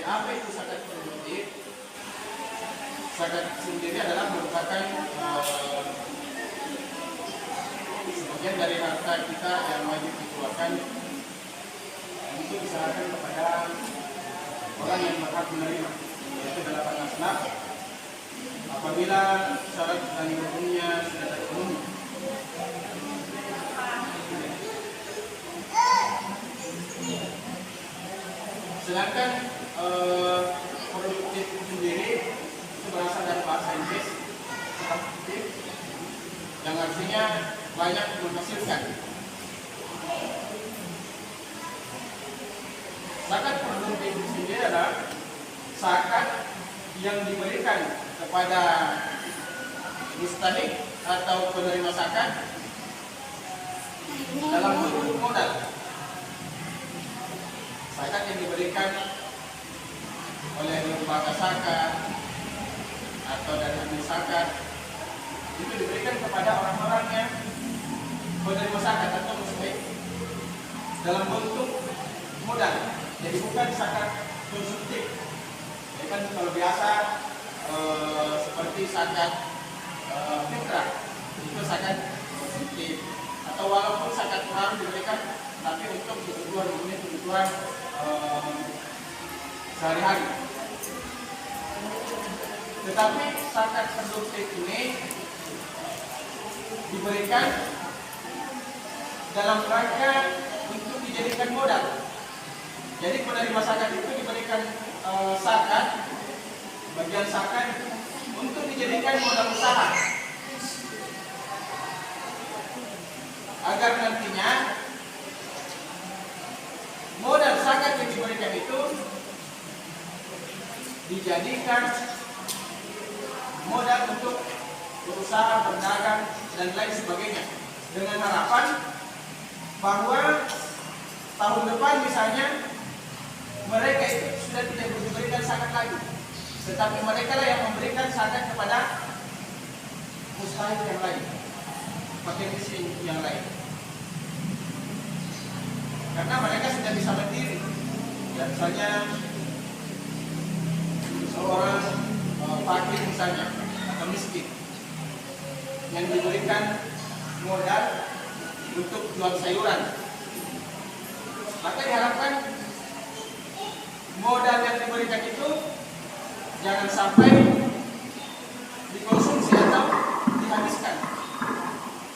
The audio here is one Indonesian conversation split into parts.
Jadi apa itu zakat produktif? Zakat sendiri adalah merupakan sebagian dari harta kita yang wajib dikeluarkan untuk diserahkan kepada orang yang berhak menerima, yaitu 8 asnaf apabila syarat dan hukumnya sudah terpenuhi. Sedangkan produktif sendiri itu berasal dari bahasa Inggris produktif, yang artinya banyak menghasilkan. Zakat produktif sendiri adalah zakat yang diberikan kepada mustahik atau penerima zakat dalam bentuk modal. Zakat yang diberikan oleh lembaga zakat atau dari amil zakat itu diberikan kepada orang-orang yang penerima zakat atau mustahik dalam bentuk modal. Jadi bukan zakat konsumtif. Jadi kan kalau biasa seperti zakat fitrah itu zakat konsumtif, atau walaupun zakat Quran diberikan tapi untuk kebutuhan sehari-hari. Tetapi zakat produktif ini diberikan dalam rangka untuk dijadikan modal. Jadi penerima zakat itu diberikan zakat, bagian zakat untuk dijadikan modal usaha, agar nantinya modal zakat yang diberikan itu dijadikan modal untuk berusaha, berdagang dan lain sebagainya, dengan harapan bahwa tahun depan misalnya mereka itu sudah tidak diberikan zakat lagi, tetapi mereka lah yang memberikan zakat kepada mustahik yang lain, pakai miskin yang lain, karena mereka sudah bisa mandiri. Ya, misalnya seorang fakir misalnya atau miskin yang diberikan modal untuk jual sayuran, maka diharapkan modal yang diberikan itu jangan sampai dikonsumsi atau dihabiskan,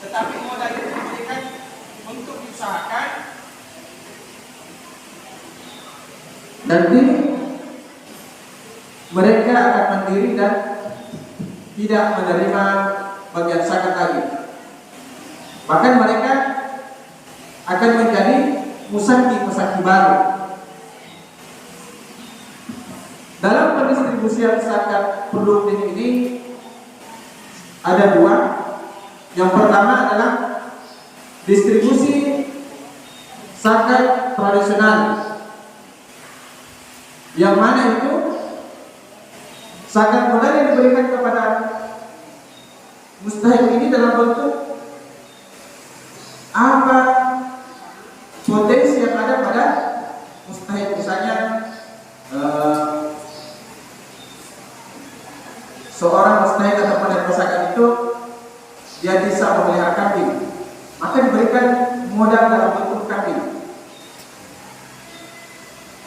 tetapi modal itu diberikan untuk diusahakan. Nanti mereka akan mandiri dan tidak menerima bagian zakat lagi. Bahkan mereka akan menjadi musaki baru. Dalam pendistribusian zakat produktif ini ada dua. Yang pertama adalah distribusi zakat tradisional, yang mana itu zakat modal yang diberikan kepada mustahik ini dalam bentuk apa potensi yang ada pada mustahik. Misalnya seorang mustahik atau penerima zakat itu dia bisa memelihara kambing, maka diberikan modal dalam bentuk kambing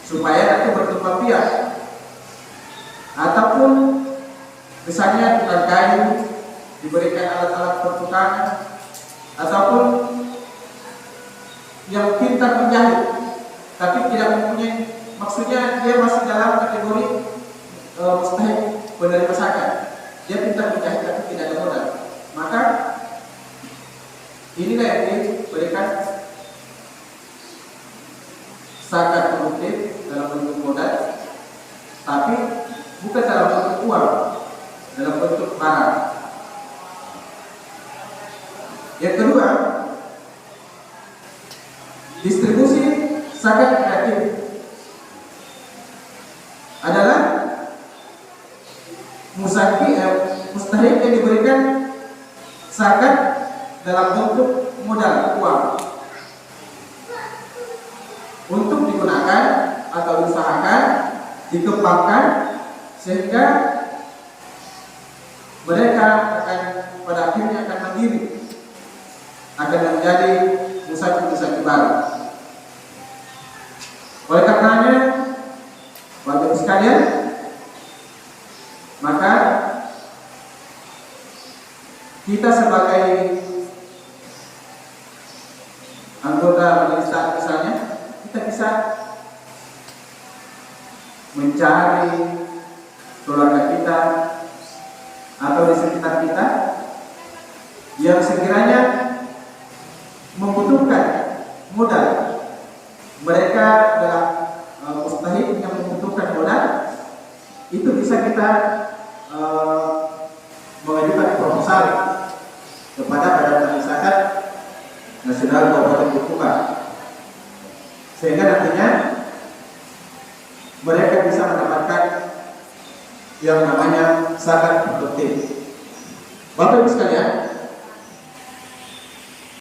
supaya nanti berkembang biak. Ataupun misalnya tukang kayu diberikan alat-alat pertukangan, ataupun yang pintar menjahit tapi tidak mempunyai, maksudnya dia masih dalam kategori mustahik penerima zakat, dia pintar menjahit tapi tidak ada modal, maka inilah yang diberikan zakat produktif dalam bentuk modal, tapi bukan dalam bentuk uang, dalam bentuk barang. Yang kedua, distribusi zakat kreatif adalah mustahik yang diberikan zakat dalam bentuk modal uang untuk digunakan atau diusahakan dikembangkan sehingga mereka akan pada akhirnya akan mandiri, akan menjadi musaki-musaki baru. Oleh karenanya, Bapak Ibu sekalian, maka kita sebagai anggota majelis taklim misalnya, kita bisa mencari keluarga kita atau di sekitar kita yang sekiranya membutuhkan modal. Mereka adalah mustahik yang membutuhkan modal, itu bisa kita mengajukan proposal kepada Badan Ahli Zakat Nasional Kabupaten Bukupa, sehingga nantinya mereka bisa mendapatkan yang namanya zakat produktif. Bapak Ibu sekalian,